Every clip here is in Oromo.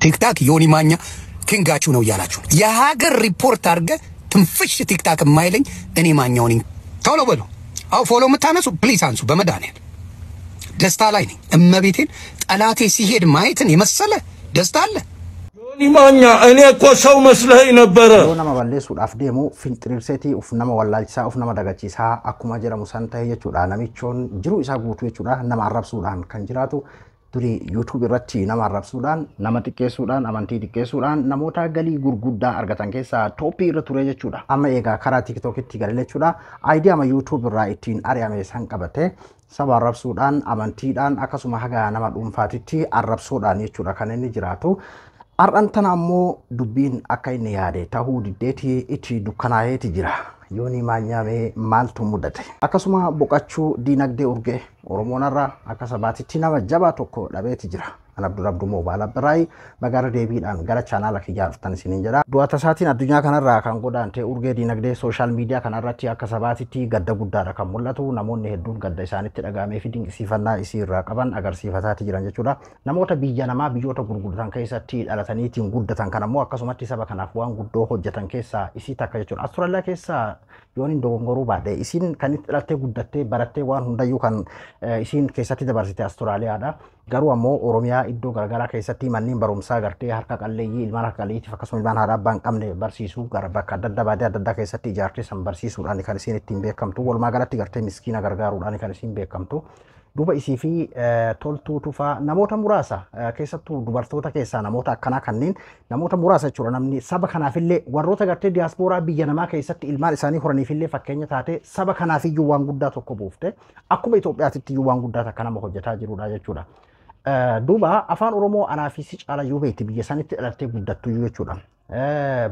ቲክታክ ዮኒ ማኛ ኪንጋችሁ ነው ያላችሁ የሀገር ሪፖርት አድርገ ትንፍሽ ቲክታክ የማይለኝ እኔ ማኛው ነኝ። ቶሎ በሉ አው ፎሎ የምታነሱ ፕሊዝ አንሱ። በመድኃኒዓለም ደስታ ላይ ነኝ። እመቤቴን ጠላቴ ሲሄድ ማየትን የመሰለ ደስታ አለ። ዮኒ ማኛ እኔ እኮ ሰው መስለኝ ነበረ። ዮና ማባሌሱ አፍዴሙ ፊንጥሪርሴቲ ኡፍናማ ወላልሳ ኡፍናማ ዳጋቺሳ አኩማ ጀራሙ ሳንታ የቹዳ ናሚቾን ጅሩ ኢሳ ጉቱ የቹዳ ነማ አራብሱዳን ከንጅራቱ ዱሪ ዩቲዩብ irratti nama arrabsuudhaan nama xiqqeessuudhaan amantii xiqqeessuudhaan namoota galii gurguddaa argatan keessaa tooppii irra ture jechuudha. Amma egaa karaa TikTokitti galee jechuudha. Aayidiyaa ma YouTube irraa ittiin ari'ame san qabate saba arrabsuudhaan amantiidhaan akkasuma haga nama dhuunfaatitti arrabsuudhaan jechuudha kan inni jiraatu. Har'an tana ammoo dubbiin akka inni yaade tahuu diddeetii itti dukkanaa'eeti jira. Yooni maanyamee maaltu mudate akkasuma boqachuu diinagdee urgee Oromoonarraa akka sabaatitti nama jabaa tokko dhabeeti jira. An Abdurrabdu Moobaala Biraay magaalaa deebiidhaan gara chaanaala kiyyaa dhuftan isiniin jedha. Du'ata isaatiin addunyaa kanarraa kan godaante urgee diinagdee sooshaal miidiyaa kanarratti akka sabaatitti gadda guddaadha kan mul'atu. Namoonni hedduun gadda isaanitti dhagaamee fi dinqisiifannaa isii irraa qaban agarsiifataati jiran jechuudha. Namoota biyya namaa biyyoota gurguddan keessatti dhalataniitiin guddatan kan ammoo akkasumatti saba kanaaf waan guddoo hojjetan keessaa isii takka jechuudha. Austraaliyaa keessaa yooniin dogongoruu baadhee isiin kan itti dhalattee guddattee barattee waan hundayyuu kan isiin keessatti dabarsite Austraaliyaadha. Garuu ammoo Oromiyaa iddoo garagaraa keessatti manneen barumsaa gartee harka qalleeyyii ilmaan harka qalleeyyiitiif akkasuma ilmaan haadhaa abbaan qabne barsiisuu gara bakka adda addaa baadiyyaa adda addaa keessatti ijaartee san barsiisuudhaan kan isiin ittiin beekamtu. Walumaa galatti gartee miskiina gargaaruudhaan kan isiin beekamtu. Duuba isii fi toltuu tufaa namoota muraasa keessattuu dubartoota keessaa namoota akkanaa kanneen namoota muraasa jechuudha. Namni saba kanaafillee warroota gartee diiyaaspooraa biyya namaa keessatti ilmaan isaanii horaniifillee fakkeenya taate saba kanaafiyyuu waan guddaa tokko buufte akkuma Itoophiyaatitti iyyuu waan guddaa takka nama hojjetaa jirudha jechuudha. Duuba afaan Oromoo anaafisi caalayyuu beekti biyya sanitti dhalattee guddattu jechuudha.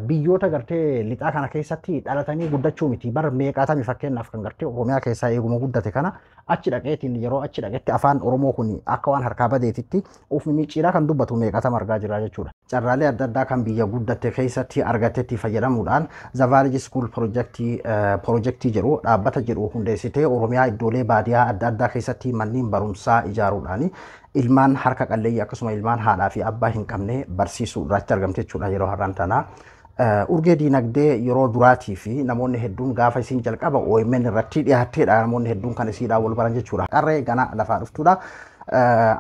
Biyyoota gartee lixaa kana keessatti dhalatanii guddachuu miti bar meeqaatami fakkeenyaaf kan gartee Oromiyaa keessaa eeguma guddate kana achi dhaqeetiin yeroo achi dhaqetti afaan Oromoo kun akka waan harkaa badeetitti ufni micciidhaa kan dubbatu meeqaatama argaa jira jechuudha. Carraalee adda addaa kan biyya guddatte keessatti argatetti fayyadamuudhaan Zavaaliji School Projectii jedhu dhaabbata jedhu hundeessitee Oromiyaa iddoolee baadiyyaa adda addaa keessatti manneen barumsaa ijaaruudhaan ilmaan harka qalleeyyii akkasuma ilmaan haadhaa fi abbaa hin qabne barsiisuu irratti argamte jechuudha yeroo har'aan tana. Urgee diinagdee yeroo duraatii fi namoonni hedduun gaafa isiin jalqaba OMN irratti dhiyaatteedha namoonni hedduun kan isiidhaan wal baran jechuudha. Qarree gana lafaa dhuftuudha.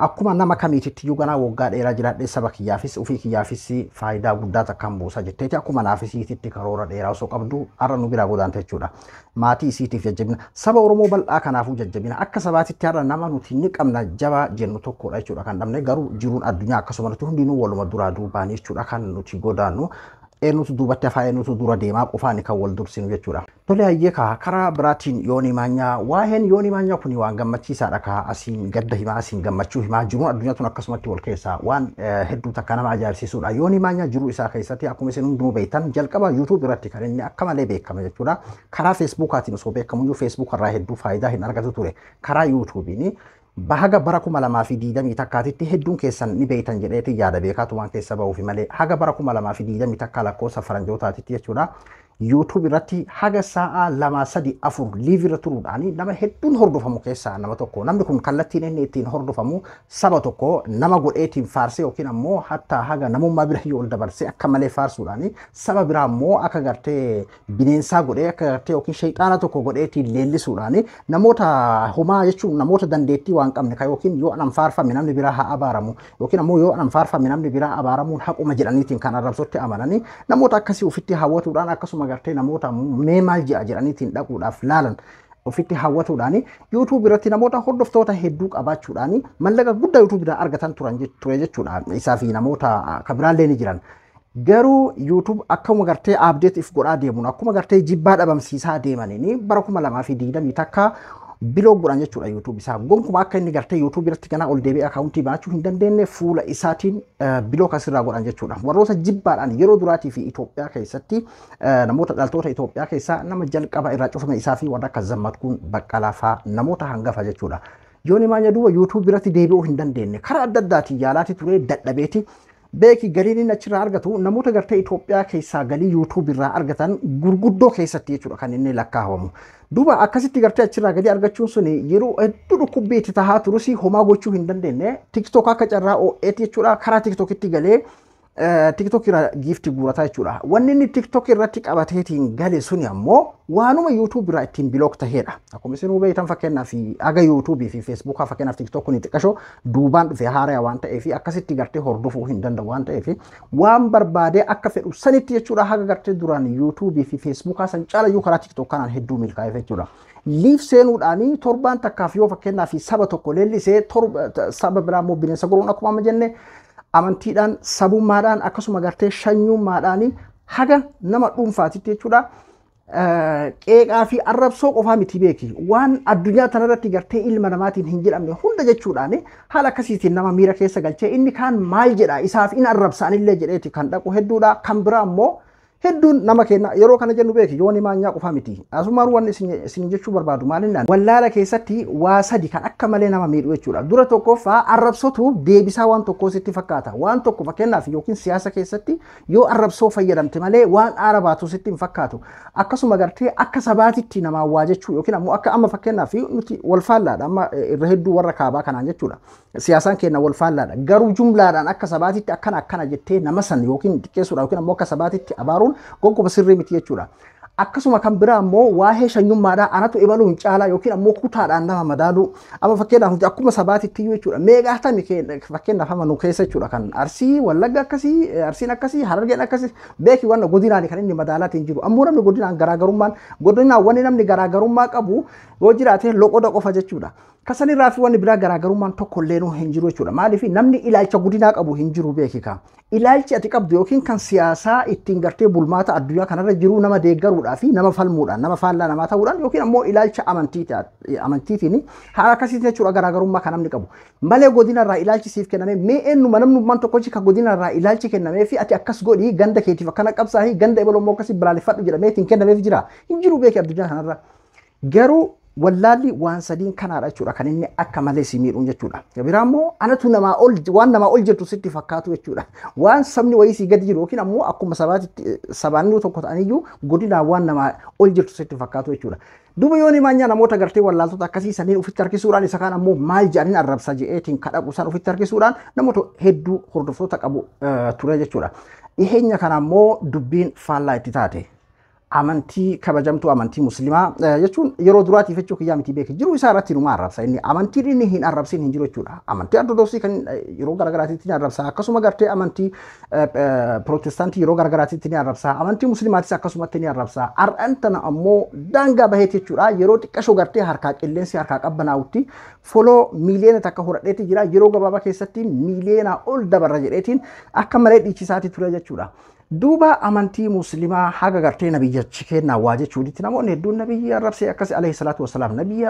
Akkuma nama kamiititti iyyuu ganaa waggaa dheeraa jiraadhee saba kiyyaafis ofii kiyyaafis faayidaa guddaa takkaan buusa jetteeti akkuma naaf isiititti karoora dheeraa osoo qabdu har'a nu biraa godaante jechuudha. Maatii isiitiif jajjabina saba Oromoo bal'aa kanaafuu jajjabina akka sabaatitti har'a nama nuti ni qabna jabaa jennu tokkodha jechuudha kan dhabne garuu jiruun addunyaa akkasumatti hundinuu waluma duraa duubaanii jechuudha kan nuti godaannu. Eenyutu duubatti afaa eenyutu dura deemaa qofaan kan wal dursinu jechuudha. Tole hayyee karaa biraatiin Yooni Maanyaa waa'een Yooni Maanyaa kun waan gammachiisaadha ka asiin gadda himaa asiin gammachuu himaa jiruun addunyaa tun akkasumatti wal keessaa waan hedduu takka nama ajaa'ibsiisudha. Yooni Maanyaa jiruu isaa keessatti akkuma isin hundinuu beektan jalqaba YouTube irratti kan inni akka malee beekame jechuudha. Karaa Facebookaatiin osoo beekamuyyuu Facebook irraa hedduu faayidaa hin argatu ture. Karaa YouTube'iin bahaga bara 2020 takkaatitti hedduun keessan ni beektan jedheeti yaada beekaatu waan keessa ba'uuf malee haga bara 2020 takka lakkoofsa faranjootaatitti jechuudha. YouTube irratti haga sa'a 2-3-4 live irra turuudhaan nama hedduun hordofamu keessaa nama tokko. Namni kun kallattiin inni ittiin hordofamu saba tokko nama godheetiin faarsee yookiin ammoo hatta haga namummaa bira yoo dabarsee akka malee faarsuudhaan saba biraa ammoo akka gartee bineensaa godhee akka gartee yookiin shayxaana tokko godheetiin leellisuudhaan namoota homaa jechuun namoota dandeettii waan qabne kan yookiin yoo anan faarfame namni biraa haa abaaramu yookiin ammoo yoo anan faarfame namni biraa abaaramuun haquma jedhaniitiin kan arrabsotti amananii namoota akkasii ofitti hawwatuudhaan akkasuma gartee namoota mee maal jedhaniitiin dhaquudhaaf laalan ofitti hawwatuudhaan YouTube irratti namoota hordoftoota hedduu qabaachuudhaan mallaqa guddaa YouTube irraa argatan ture jechuudha. Isaa fi namoota kabiraallee ni jiran. Garuu YouTube akkuma gartee update if godhaa deemuun akkuma gartee jibbaa dhabamsiisaa deemaniin bara 2020 takka biloo godhan jechuudha YouTube isaa gonkuma akka inni gartee YouTube irratti ganaa ol deebi'ee akaawuntii baachuu hin dandeenye fuula isaatiin biloo kasirraa godhan jechuudha. Warroota jibbaadhaan yeroo duraatii fi Itoophiyaa keessatti namoota dhaltoota Itoophiyaa keessaa nama jalqaba irraa cufame isaa fi warra akka Zammatkuun Baqqalaa fa'aa namoota hangafa jechuudha. Yooni Maanyaa duuba YouTube irratti deebi'uu hin dandeenye karaa adda addaatiin yaalaati ture dadhabeeti. Beeki galiin inni achirraa argatu namoota gartee Itoophiyaa keessaa galii YouTube irraa argatan gurguddoo keessatti jechuudha kan inni lakkaa'amu. Duuba akkasitti gartee achirraa galii argachuun sun yeroo hedduu dhukkubbeetti tahaa turus homaa gochuu hin dandeenye TikTok akka carraa OET jechuudha karaa TikTokitti galee TikTok irra giifti guurataa jechuudha. Wanni inni TikTok irratti qabateetiin gale suni ammoo waanuma YouTube irraa ittiin bilook ta'edha. Akkuma isin hubeetan fakkeenyaaf aga YouTube fi Facebook fakkeenyaaf TikTok ni xiqqashoo duubaan dhufe haaraa waan ta'eef akkasitti gartee hordofuu hin danda'u waan ta'eef waan barbaadee akka fedhu sanitti jechuudha haga gartee duraan YouTube fi Facebook san caalayyuu karaa TikTok kanaan hedduu milkaa'eef jechuudha. Liif seenuudhaanii torbaan takkaaf yoo fakkeenyaaf saba tokko leellisee saba biraa immoo bineensa goruun akkuma amma jenne amantiidhaan sabummaadhaan akkasuma gartee shanyummaadhaan haga nama dhuunfaatitti jechuudha. Qeeqaa fi arrabsoo qofaa miti beeki waan addunyaa tanarratti gartee ilma namaatiin hin jedhamne hunda jechuudhaan haala akkasiitiin nama miira keessa galchee inni kaan maal jedha isaaf in arrabsaanillee jedheeti kan dhaqu hedduudha. Kan biraa immoo hedduun nama kenna yeroo kana jennu beeki yooni maanyaa qofaa miti. Asumaan waan isin jechuu barbaadu maalinaan wallaala keessatti waa sadi kan akka malee nama miidhu jechuudha. Dura tokkoffaa arrabsotu deebisaa waan tokkoo sitti fakkaata. Waan tokko fakkeenyaaf yookiin siyaasa keessatti yoo arrabsoo fayyadamte malee waan aara baatu sitti hin fakkaatu. Akkasuma gartee akka sabaatitti nama waa jechuu yookiin ammoo akka amma fakkeenyaaf nuti wal faallaadha amma irra hedduu warra kaabaa kanaan jechuudha. Siyaasaan keenya wal faallaadha. Garuu jumlaadhaan akka sabaatitti akkana jettee nama san yookiin xiqqeessuudha yookiin ammoo akka sabaatitti abaaruun gonkuba sirrii miti jechuudha. Akkasuma kan biraa ammoo waa'ee shanyummaadhaa anatu ebaluu hin caalaa yookiin ammoo kutaadhaan nama madaaluu amma fakkeenyaaf akkuma sabaatitti jechuudha. Meeqaatami fakkeenyaaf amma nu keessa jechuudha kan Arsii Wallagga akkasii Arsiin akkasii Harargeen akkasii beeki waan godinaan kan inni madaalaatiin jiru. Ammoo namni godinaan garaagarummaan godinaan wanni namni garaagarummaa qabu yoo jiraate loqoda qofa jechuudha. Kasanirraa fi wanni biraa garaagarummaan tokkollee nuu hin jiru jechuudha. Maaliif namni ilaalcha godinaa qabu hin jiru beekika. Ilaalchi ati qabdu yookiin kan siyaasaa ittiin gartee bulmaata addunyaa kanarra jiru nama deeggaruudhaa fi nama falmuudhaan nama faallaa namaa ta'uudhaan yookiin ammoo ilaalcha amantiitiin haala akkasiitiin jechuudha garaagarummaa kan namni qabu. Malee godinarraa ilaalchi siif kenname mee eenyuma namnummaan tokkochi kan godinarraa ilaalchi kennamee fi ati akkas godhii ganda keetiif akkana qabsaa'ii ganda ebalummoo akkasii balaaleffadhu jedhameetiin kennameef jira. Hin jiru beeki addunyaa kanarra. Garuu wallaalli waan sadiin kanaadha jechuudha kan inni akka malee si miidhuun jechuudha. Biraa immoo anatu namaa ol waan namaa ol jirtu sitti fakkaatu jechuudha. Waan sabni wayii si gadi jiru yookiin ammoo akkuma sabaanni tokko ta'aniyyuu godinaan waan namaa ol jirtu sitti fakkaatu jechuudha. Duuba yooni maanyaa namoota gartee wallaaltota akkasii saniin ofitti harkisuudhaan isa kaan ammoo maal jedhanii arrabsa je'eetiin kadhaqu san ofitti harkisuudhaan namoota hedduu hordoftoota qabu ture jechuudha. Dhiheenya kana ammoo dubbiin faallaa itti taate. Amantii kabajamtuu amantii muslimaa jechuun yeroo duraatiif jechuu kiyyaa miti beeki jiru isaa irratti numa arrabsa inni amantiin inni hin arrabsin hin jiru jechuudha. Amantii ortodoksii kan yeroo garagaraatiitti ni arrabsa akkasuma gartee amantii protestaantii yeroo garagaraatiitti ni arrabsa amantii muslimaatis akkasumatti ni arrabsa. Har'aan tana ammoo daangaa baheet jechuudha yeroo xiqqashoo gartee harkaa qilleensi harkaa qabbanaa'utti foloo miiliyoona takka horadheetti jira yeroo gabaabaa keessatti miiliyoona ol dabarra jedheetiin akka malee dhiichisaati ture jechuudha. Duuba amantii muslimaa haga gartee nabiyyachi kennaa waa jechuutti namoonni hedduun nabiyyi arrabsee akkas alayhi salaatu wassalaam nabiyyi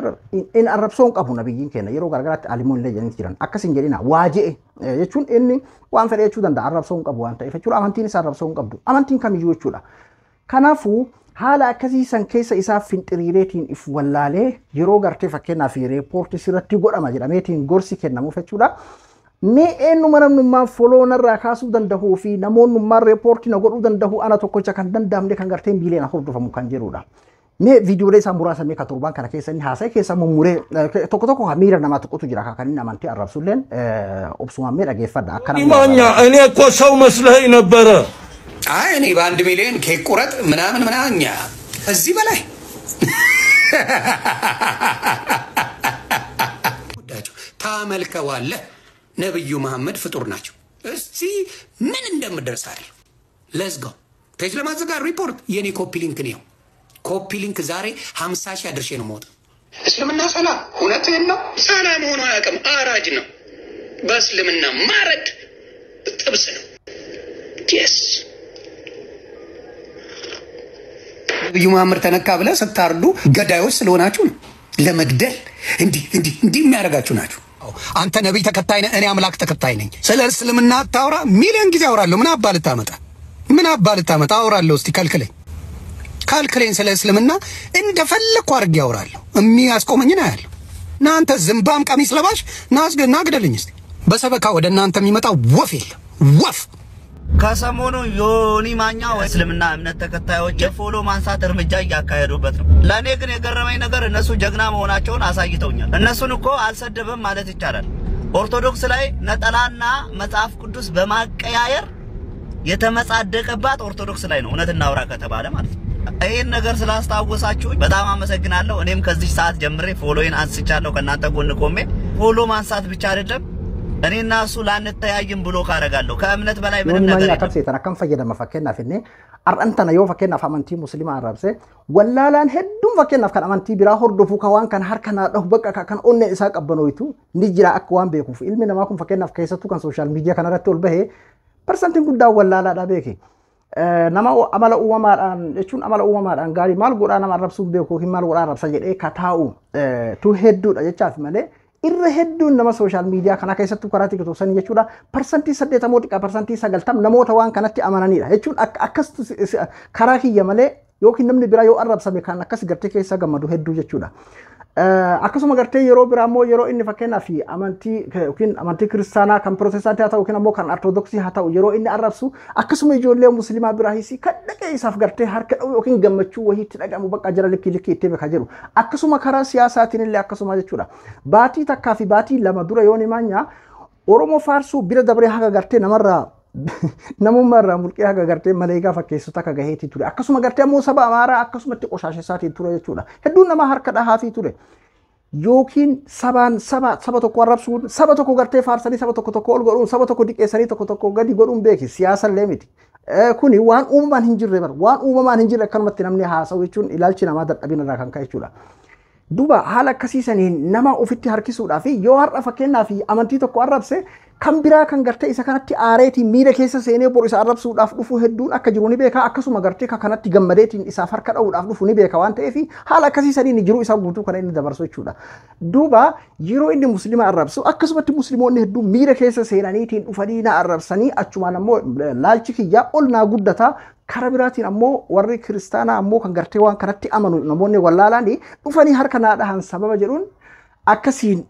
in arrabsoon qabu nabiyyiin kenna yeroo garagaraatti alimoon illee jedhanii jiran akkas hin jedhina waa je'e jechuun inni waan fedhe jechuu danda'a arrabsoon qabu waan ta'eef jechuudha amantiin isaa arrabsoon qabdu amantiin kamiyyuu jechuudha. Kanaafuu haala akkasii san keessa isaa finxiriireetiin if wallaalee yeroo gartee fakkeenyaaf reepoortii sirratti godhama jedhameetiin gorsi kennamuuf jechuudha. Mee eenyuma namnummaan foloo narraa kaasuu danda'uu fi namoonnummaan reepoortii na godhuu danda'u ana tokkocha kan danda'amne kan gartee miiliyoona hordofamu kan jedhudha. Mee viidiyoolee isaa muraasa mee katorbaan kana keessa inni haasa'e keessa mummuree tokko miira namaa tokkotu jira kan inni amantii arrabsulleen obsumaan mee dhageeffadha akka namni ማኛ እኔ እኮ ሰው መስለኸኝ ነበረ። አይ እኔ በአንድ ሚሊዮን ኬክ ቁረጥ ምናምን ምናኛ እዚህ በላይ ታመልከዋለህ። ነብዩ መሐመድ ፍጡር ናቸው። እስቲ ምን እንደምደርስ አይደል ሌትስ ጎ ፔጅ ለማዘጋጀት ሪፖርት የኔ ኮፒ ሊንክ ነው። ኮፒ ሊንክ ዛሬ 50 ሺህ አድርሼ ነው የምወጣው። እስልምና ሰላም እውነቴን ነው። ሰላም ሆኖ አያውቅም። አራጅ ነው። በእስልምና ማረድ ጥብስ ነው። yes ነብዩ መሐመድ ተነካ ብለ ስታርዱ ገዳዮች ስለሆናችሁ ነው። ለመግደል እንዲህ የሚያደርጋችሁ ናችሁ። አንተ ነብይ ተከታይ ነህ እኔ አምላክ ተከታይ ነኝ። ስለ እስልምና አታውራ ሚሊዮን ጊዜ አወራለሁ። ምን አባልታመጣ አወራለሁ። እስቲ ከልክለኝ ስለ እስልምና እንደፈለኩ አድርጌ አወራለሁ። የሚያስቆመኝ ነው ያለው። እናንተ ዝምባም ቀሚስ ለባሽ ናግደልኝ እስቲ። በሰበካ ወደ እናንተ የሚመጣ ወፍ የለም ወፍ። ከሰሞኑ ዮኒ ማኛ እስልምና እምነት ተከታዮች የፎሎ ማንሳት እርምጃ እያካሄዱበት ነው። ለኔ ግን የገረመኝ ነገር እነሱ ጀግና መሆናቸውን አሳይተውኛል። እነሱን እኮ አልሰደበም ማለት ይቻላል። ኦርቶዶክስ ላይ ነጠላና መጽሐፍ ቅዱስ በማቀያየር የተመጻደቀባት ኦርቶዶክስ ላይ ነው እውነት እናውራ ከተባለ ማለት ነው። ይሄን ነገር ስላስታወሳችሁኝ በጣም አመሰግናለሁ። እኔም ከዚህ ሰዓት ጀምሬ ፎሎዬን አንስቻለሁ ከእናንተ ጎን ቆሜ። ፎሎ ማንሳት ብቻ አይደለም እኔና እሱ ላንተያይም ብሎ ካረጋለሁ። ከእምነት በላይ ምንም ነገር የለም። kan seetan akkam fayyadama fakkeenyaaf inni ar'antana yoo fakkeenyaaf amantii musliimaa arrabse wallaalaan hedduun fakkeenyaaf kan amantii biraa hordofuu ka waan kan harka naa dhahu bakka kan onneen isaa qabbanoitu ni jira akka waan beekuuf ilmi namaa kun fakkeenyaaf keessattuu kan social media kanarratti ol bahee parsantiin guddaa wallaalaadha beeke. Nama amala uumamaadhaan jechuun amala uumamaadhaan gaarii maal godhaa nama arrabsuun beeku hin maal godhaa arrabsa jedhee kataa'u tu hedduudha jechaaf malee irra hedduun nama social media kana keessattuu karaa TikTok sanii jechuudha parsantii 80 xiqqaa parsantii 90 namoota waan kanatti amananidha jechuun akkas karaa kiyya malee yookiin namni biraa yoo arrabsame kan akkas gartee keessa gammadu hedduu jechuudha. Akkasuma gartee yeroo biraa immoo yeroo inni fakkeenyaaf amantii yookiin amantii kiristaanaa kan pirootestaantii haa ta'u yookiin immoo kan ortodoksii haa ta'u yeroo inni arrabsu akkasuma ijoollee musliimaa biraa hisii kan dhaqee isaaf gartee harka dha'u yookiin gammachuu wayiitti dhagamu bakka jara likkii itti beeka jedhu akkasuma karaa siyaasaatiin illee akkasuma jechuudha. Baatii takkaa fi baatii lama dura yoo nimaanya Oromoo faarsuu bira dabree haga gartee namarraa namummaarraa mulqee haga gartee maleegaa fakkeessota akka gaheetii ture akkasuma gartee ammoo saba amaaraa akkasumatti qoshaashessaatiin ture jechuudha. Hedduun nama harka dhahaafii ture. Yookiin saba tokko arrabsuun saba tokko gartee faarsanii saba tokko ol godhuun saba tokko diqeessanii tokko gadi godhuun beeki siyaasa illee miti. Kuni waan uumamaan hin jirre bara waan uumamaan hin jirre akkanumatti namni haasa'u jechuun ilaalchi namaa dadhabina irraa kan ka'e jechuudha. Duba haala akkasiisaniin nama ofitti harkisuudhaaf yoo har'a fakkeenyaaf amantii tokko arrabse kan biraa kan gartee isa kanatti aareetiin miira keessa seenee bor isa arrabsuudhaaf dhufu hedduun akka jiru ni beeka akkasuma gartee kanatti gammadeetiin isaaf harka dha'uudhaaf dhufu ni beeka waan ta'eef haala akkasiisaniin jiru isaa guutuu kana inni dabarsu jechuudha. Duba yeroo inni musliima arrabsu akkasumatti musliimoonni hedduun miira keessa seenaniitiin dhufanii na arrabsanii achumaan ammoo laalchi kiyyaa ol naa guddata. Karaa biraatiin ammoo warri kiristaanaa ammoo kan gartee waan kanatti amanu namoonni wallaalaanii dhufanii harka naa dhahan sababa jedhuun akkasiin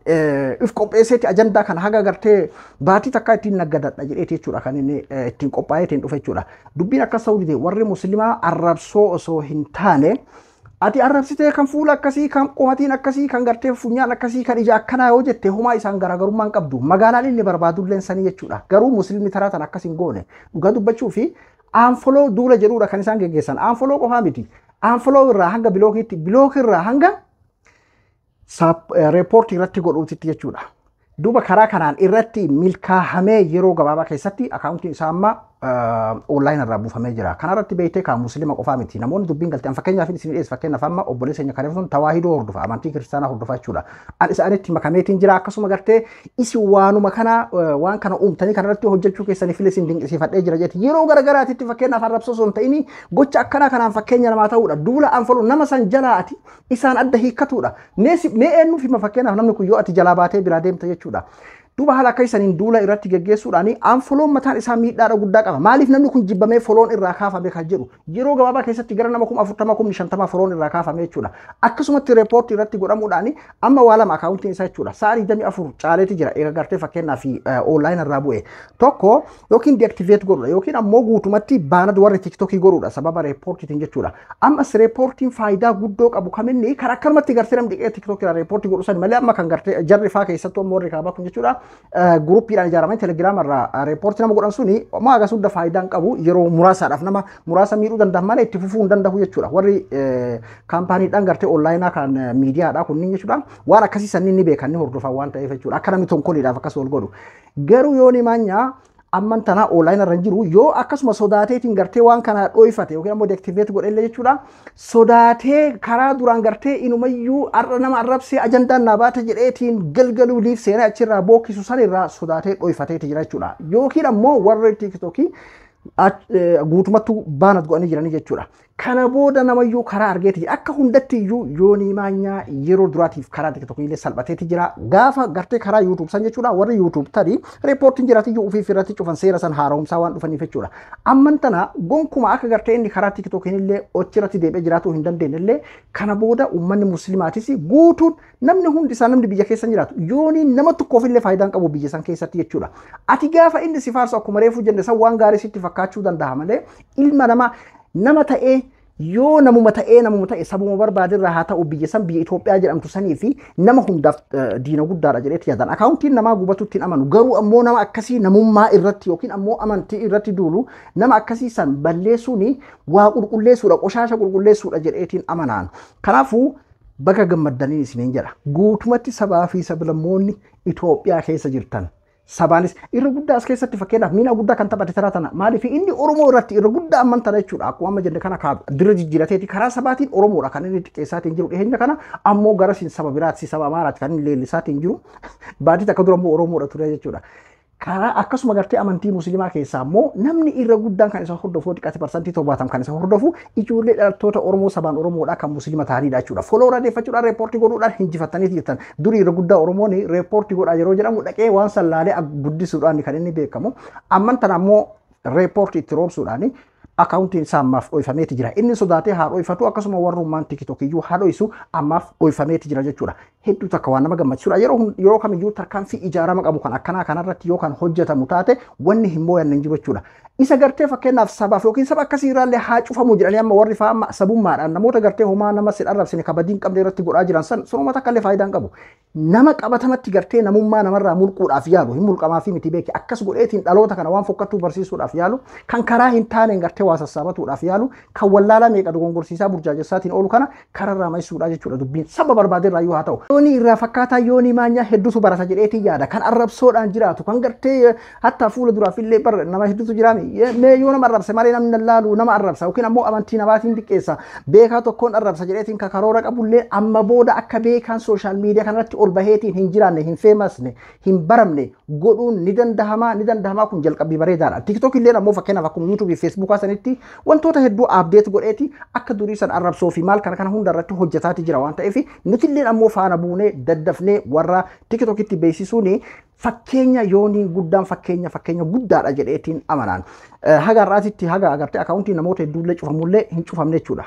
if qopheesseeti ajandaa kana haga gartee baatii takkaa ittiin naggadadha jedheeti jechuudha kan inni ittiin qophaa'ee ittiin dhufe jechuudha. Dubbiin akkas ta'uu dide warri musliimaa arrabsoo osoo hin taane ati arrabsitee kan fuula akkasii kan qomatiin akkasii kan gartee funyaan akkasii kan ija akkanaa yoo jette homaa isaan garaagarummaan qabdu magaalaan inni barbaadulleen sanii jechuudha. Garuu musliimni taraa tan akkasiin goone dhugaa dubbachuu fi aanfoloo duula jedhuudha kan isaan geggeessan aanfoloo qofaa miti aanfoloo irraa hanga bilookiitti bilookii irraa hanga reepoortii irratti godhuutitti jechuudha. Duuba karaa kanaan irratti milkaahamee yeroo gabaabaa keessatti akaawuntiin isaa amma online irraa buufamee jira. Kanarratti beektee kan musliima qofaa miti namoonni dubbiin galtee fakkeenyaaf isin dhiyeessu fakkeenyaaf amma obboleessa keenya kan ibsuun tawaahidoo hordofa amantii kiristaanaa hordofa jechuudha. An isaanitti makameetiin jira akkasuma gartee isin waanuma kana waan kana uumtanii kanarratti hojjechuu keessanii file isin dinqisiifadhee jira jetti yeroo garagaraatitti fakkeenyaaf arrabsoo osoo hin ta'ini gocha akkanaa kanaan fakkeenya namaa ta'uudha. Duula aanfoluu nama san jalaa ati isaan adda hiikkatuudha. Mee eenyuuf hima fakkeenyaaf namni kun yoo ati jalaa baatee biraa deemta jechuudha. Duuba haala akka isaniin duula irratti geggeessuudhaan aanfoloon mataan isaa miidhaadha guddaa qaba. Maaliif namni kun jibbamee foloon irraa kaafame kan jedhu yeroo gabaabaa keessatti gara nama 40,050 foloon irraa kaafame jechuudha. Akkasumatti reepoortii irratti godhamuudhaan amma waa lama akaawuntiin isaa jechuudha. Sa'aatii 24 caaleeti jira eega gartee fakkeenyaaf online irraa bu'e. Tokko yookiin deactivate godhuudha yookiin ammoo guutumatti baanad warri TikTokii godhuudha sababa reepoortiitiin jechuudha. Ammas reepoortiin faayidaa guddoo qabu kaminni karaa akkanumatti gartee namni dhiqee TikTokii irraa reepoortii godhu sani malee amma kan gartee jarri faa keessattuu ammoo warri kaabaa kun jechuudha. Gruppiidhaan ijaaraman telegiraama irraa reepoortii nama godhan suni maa agarsuudha faayidaan qabu yeroo muraasaadhaaf nama muraasa miidhuu danda'a malee itti fufuu hin danda'u jechuudha. Warri kaampaaniidhaan gartee onlaayinaa kan miidiyaadhaa kunniin jechuudha waan akkasii sanniin ni beekan ni hordofan waan ta'eef jechuudha akka namni tonkoliidhaaf akkas ol godhu. Garuu yoo ni maanyaa amman tanaa online irra jiru yoo akkasuma sodaateetiin gartee waan kana dhoyfate yookiin ammoo deactivate godhellee jechuudha. Sodaatee karaa duraan gartee inumayyuu arra nama arrabsee ajandaan naa baata jedheetiin galgaluu liif seenaa achirraa bookkisu sanirraa sodaatee dhoyfateeti jira jechuudha. Yookiin ammoo warri TikTokii guutumattuu baanat godhanii jiranii jechuudha. Kana booda namayyuu karaa argeeti akka hundatti iyyuu yoonii maanyaa yeroo duraatiif karaa TikTokii illee salphateeti jira. Gaafa gartee karaa YouTube san jechuudha warri YouTube tarii reepoortiin jiraatiyyuu ufiif irratti cufan seera san haaromsaa waan dhufaniif jechuudha. Amman tana gonkuma akka gartee inni karaa TikTokiin illee ochirratti deebi'ee jiraatuu hin dandeenye illee kana booda uummanni muslimaatis guutuun namni hundi isaa namni biyya keessa jiraatu yoonii nama tokkoof illee faayidaan qabu biyya san keessatti jechuudha. Ati gaafa inni si faarsu akkuma reefuu jenne san waan gaarii sitti fakkaachuu danda'a malee ilma nama ta'ee yoo namuma ta'e sabuma barbaadirraa haa ta'u biyya san biyya Itoophiyaa jedhamtu sanii fi nama hundaaf diina guddaadha jedheetti yaadan. Akaawuntiin namaa gubatutti hin amanu. Garuu ammoo nama akkasii namummaa irratti yookiin ammoo amantii irratti duulu nama akkasii san balleessuuni waa qulqulleessuudha, qoshaasha qulqulleessuudha jedheetiin amanaan. Kanaafuu baga gammaddanii isiniin jedha. Guutumatti sabaa fi sablammoonni Itoophiyaa keessa jirtan. Sabaanis irra guddaa as keessatti fakkeenyaaf miina guddaa kan taphate taraa tana maaliif inni Oromoo irratti irra guddaa amantana jechuudha. Akkuma amma jenne kana dira jijjiirateeti karaa sabaatiin Oromoodha kan inni xiqqeessaatiin jiru. Dhiyeenya kana ammoo gara saba biraatti saba Amaaraatti kan inni leellisaatiin jiru. Baadiyyaa akka dura ammoo Oromoodha ture jechuudha. Karaa akkasuma gartee amantii musliimaa keessaa ammoo namni irra guddaan kan isa hordofu xiqqaate parsantii 70 kan isa hordofu ijoollee dhalattoota Oromoo sabaan Oromoodha kan musliima ta'anidha jechuudha. Foloo radeeffachuudhaan reepoortii godhuudhaan hinjifattanii jirtan. Durii irra guddaa Oromoon reepoortii godhaa yeroo jedhamu dhaqee waan sallaalee guddisuudhaan kan inni beekamu. Amman tana ammoo reepoortii itti roobsuudhaan akaawuntiin isaa ammaaf dho'ifameeti jira. Inni sodaatee haa dho'ifatu akkasuma warrummaan tikitokiyyuu haa dho'isu ammaaf dho'ifameeti jira jechuudha. Hedduu takka waan nama gammachiisudha. Yeroo kamiyyuu tarkaanfii ijaarama qabu kan akkanaa kanarratti yoo kan hojjetamu taate wanni hin moo'anne hin jiru jechuudha. Isa gartee fakkeenyaaf sabaaf yookiin saba akkasii irraallee haa cufamu jedhanii amma warri fa'aa sabummaadhaan namoota gartee homaa nama sin arrabsine kabadiin qabne irratti godhaa jiran san sonuma takka illee faayidaan qabu. Nama qabatamatti gartee namummaa namarraa mulquudhaaf yaalu hin mulqamaa fi miti beeki akkas godheetiin dhaloota kana waan fokkattuu barsiisuudhaaf yaalu kan karaa hin taaneen gartee waa sassaabatuudhaaf yaalu kan wallaalaa meeqa dogongorsiisaa burjaajessaatiin oolu kana kararraa maisuudhaa jechuudha dubbiin saba barbaadeerraa yoo haa ta'u. Yoonii irraa fakkaataa yoonii maanyaa hedduutu barata jedheetiin yaada kan arrabsoodhaan jiraatu kan gartee hatta fuula duraaf illee nama hedduutu jiraami. Mee yoo nama arrabse malee namni lallaalu nama arrabsa yookiin ammoo amantii namaatiin xiqqeessa beekaa tokkoon arrabsa jedheetiin karoora qabullee amma booda akka beekaan sooshaal miidiyaa kanarratti ol baheetiin hin jiraanne hin feemasne hin baramne godhuun ni danda'ama kun jalqabbii bareedaadha. TikTok illee ammoo fakkeenyaaf akkuma YouTube fi Facebook sanitti wantoota hedduu update godheeti akka durii san arrabsoo fi maal kana hunda irratti hojjetaati jira waan ta'eef nuti illee ammoo faana buunee daddafnee warra TikTokitti beeksisuuni fakkeenya yooniin guddaan fakkeenya guddaadha jedheetiin amanaan. Haga irraatitti haga agartee akaawuntii namoota hedduullee cufamullee hin cufamne jechuudha.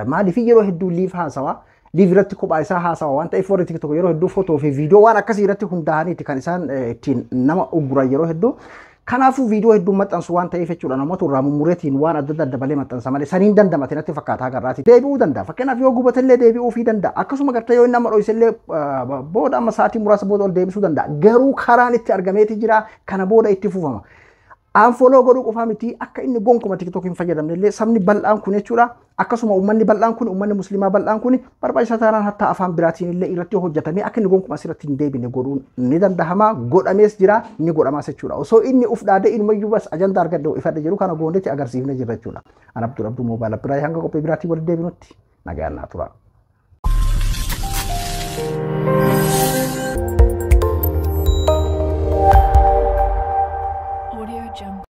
Maaliif yeroo hedduu liif haasawaa liif irratti kophaa isaa haasawaa waan ta'eef warri TikTok yeroo hedduu footoo fi viidiyoo waan akkasii irratti hundaa'aniiti kan isaan ittiin nama ugguran yeroo hedduu. Kanaafuu viidiyoo hedduu maxxansu waan ta'eef jechuudha namoota irraa mummureetiin waan adda dabalee maxxansa malee saniin dandamate natti fakkaata haga irraatti deebi'uu danda'a. Fakkeenyaaf yoo gubatellee deebi'uu fi danda'a. Akkasuma gartee yoo nama dho'isellee booda amma sa'aatii muraasa booda ol deebisuu danda'a. Garuu karaan itti argameeti jira kana booda itti fufama. Unfollow godhuu qofaa miti akka inni gonkuma TikTok hin fayyadamne illee sabni bal'aan kun jechuudha. Akkasuma uummanni bal'aan kun uummanni musliimaa bal'aan kun barbaachisaa taanaan hatta afaan biraatiin illee irratti hojjetamee akka inni gonkuma asirratti hin deebine godhuun ni danda'ama. Godhamees jira ni godhamaas jechuudha. Osoo inni uf dhaadee inumayyuu bas ajandaa argadde ifadde jiru kana goondetti agarsiifne jira jechuudha. An Abduu Mobaala biraa hanga qophii biraatii waliin deebinutti nagaan naa tura.